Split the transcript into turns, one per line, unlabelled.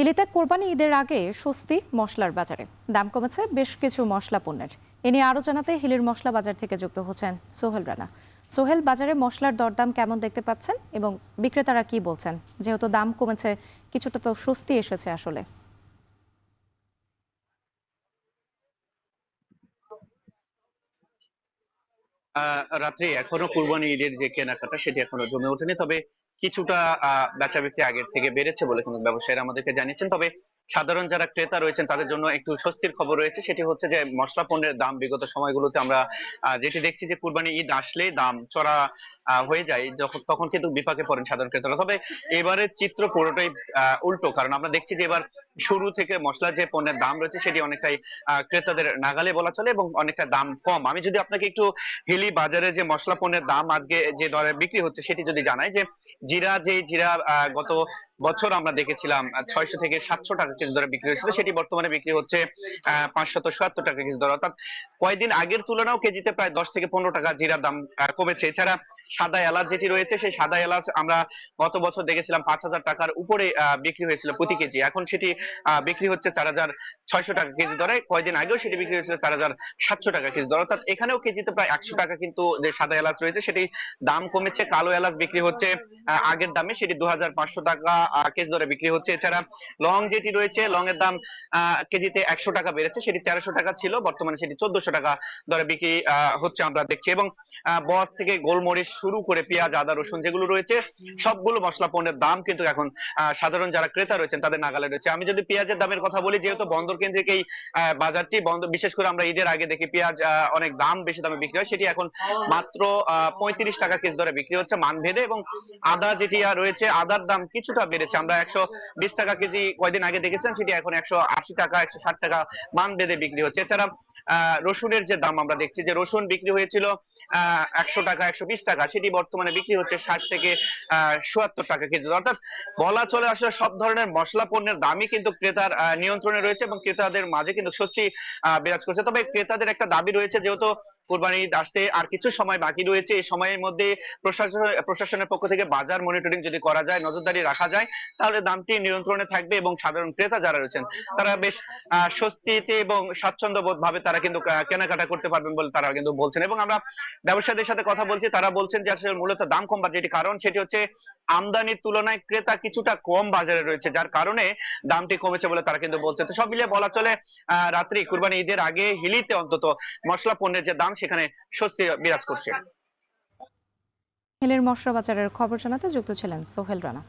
হিলিতে কোরবানি ঈদের আগে স্বস্তি মশলার বাজারে। দাম কমেছে বেশ কিছু মশলা পণ্যের। এ নিয়ে আরও জানাতে হিলির মশলা বাজার থেকে যুক্ত হচ্ছেন সোহেল রানা। সোহেল, বাজারে মশলার দরদাম কেমন দেখতে পাচ্ছেন এবং বিক্রেতারা কি বলছেন? যেহেতু দাম কমেছে, কিছুটা তো স্বস্তি এসেছে আসলে।
রাত্রে এখনো কুরবানি ঈদের যে কেনাকাটা সেটি এখনো জমে ওঠেনি, তবে কিছুটা বেচা বিক্রি আগের থেকে বেড়েছে বলে কিন্তু ব্যবসায়ীরা আমাদেরকে জানিয়েছেন। তবে সাধারণ যারা ক্রেতা রয়েছেন তাদের জন্য একটু স্বস্তির খবর রয়েছে, সেটি হচ্ছে যে মশলা পণ্যের দাম বিগত সময়গুলোতে আমরা যেটি দেখছি যে কুরবানি ঈদ আসলেই দাম চড়া হয়ে যায়, যখন তখন কিন্তু বিপাকে পড়েন সাধারণ ক্রেতারা। তবে এবারের চিত্র পুরোটাই উল্টো, কারণ আমরা দেখছি যে এবার শুরু থেকে মশলার যে পণ্যের দাম রয়েছে সেটি অনেকটাই ক্রেতাদের নাগালে বলা চলে এবং অনেকটা দাম কম। আমি যদি আপনাকে একটু হিলি বাজারে যে মশলা পণ্যের দাম আজকে যে দরে বিক্রি হচ্ছে সেটি যদি জানাই, যে জিরা গত বছর আমরা দেখেছিলাম 600 থেকে 700 টাকা কেজি দরে বিক্রি হয়েছিল, সেটি বর্তমানে বিক্রি হচ্ছে 570 টাকা কেজি দরে। অর্থাৎ কয়েকদিন আগের তুলনাও কেজিতে প্রায় 10 থেকে 15 টাকা জিরার দাম কমেছে। এছাড়া সাদা এলাচ যেটি রয়েছে, সেই সাদা এলাচ আমরা গত বছর দেখেছিলাম 5,000 টাকার উপরে বিক্রি হয়েছিল প্রতি কেজি। এখন সেটি বিক্রি হচ্ছে 4,600 টাকা কেজি দরে। কয়েকদিন আগেও সেটি বিক্রি হয়েছিল 4,700 টাকা কেজি দরে। অর্থাৎ এখানেও কেজিতে প্রায় 100 টাকা কিন্তু যে সাদা এলাচ রয়েছে সেটি দাম কমেছে। কালো এলাচ বিক্রি হচ্ছে আগের দামে, সেটি 2,500 টাকা কেজি দরে বিক্রি হচ্ছে। এছাড়া লং যেটি রয়েছে, লং এর দাম কেজিতে 100 টাকা বেড়েছে, সেটি 1300 টাকা ছিল, বর্তমানে সেটি 1400 টাকা দরে বিক্রি হচ্ছে আমরা দেখছি। এবং বস থেকে গোলমরিচ শুরু করে পেঁয়াজ, আদা, রসুন যেগুলো রয়েছে সবগুলো মশলা পণ্যের দাম কিন্তু এখন সাধারণ যারা ক্রেতা রয়েছেন তাদের নাগালে রয়েছে। আমি যদি পেঁয়াজের দামের কথা বলি, যেহেতু বন্দর কেন্দ্রিক এই বাজারটি, বন্দর বিশেষ করে আমরা ঈদের আগে দেখি পেঁয়াজ অনেক দাম বেশি দামে বিক্রি হয়, সেটি এখন মাত্র 35 টাকা কেজি দরে বিক্রি হচ্ছে মান ভেদে। এবং আদা যেটি রয়েছে, আদার দাম কিছুটা বেড়েছে। আমরা 120 টাকা কেজি কয়দিন আগে দেখেছিলাম, সেটি এখন 180 টাকা 160 টাকা মান ভেদে বিক্রি হচ্ছে। এছাড়া রসুনের যে দাম আমরা দেখছি, যে রসুন বিক্রি হয়েছিল 100 টাকা 120 টাকা, সেটি বর্তমানে বিক্রি হচ্ছে 60 থেকে 77 টাকা কেজি। অর্থাৎ বলা চলে আসলে সব ধরনের মশলা পণ্যের দামই কিন্তু ক্রেতার নিয়ন্ত্রণে রয়েছে এবং ক্রেতাদের মাঝে কিন্তু স্বস্তি বিরাজ করছে। তবে ক্রেতাদের একটা দাবি রয়েছে, যেহেতু কুরবানি ঈদ আসতে আর কিছু সময় বাকি রয়েছে, এই সময়ের মধ্যে প্রশাসনের পক্ষ থেকে বাজার মনিটরিং যদি করা যায়, নজরদারি রাখা যায়, তাহলে দামটি নিয়ন্ত্রণে থাকবে এবং সাধারণ ক্রেতা যারা রয়েছেন তারা বেশ স্বস্তিতে এবং স্বাচ্ছন্দ্য বোধ ভাবে তারা কিন্তু কেনাকাটা করতে পারবেন বলে তারা কিন্তু বলছেন। এবং আমরা ব্যবসায়ীদের সাথে কথা বলছি, তারা বলছেন যে আসলে মূলত দাম কমবার যেটি কারণ, সেটি হচ্ছে আমদানির তুলনায় ক্রেতা কিছুটা কম বাজারে রয়েছে, যার কারণে দামটি কমেছে বলে তারা কিন্তু বলছে। তো সব মিলিয়ে বলা চলে রাত্রি কুরবানি ঈদের আগে হিলিতে অন্তত মশলা পণ্যের যে দাম সেখানে স্বস্তি বিরাজ করছে।
হিলির মশলা বাজারের খবর জানাতে যুক্ত ছিলেন সোহেল রানা।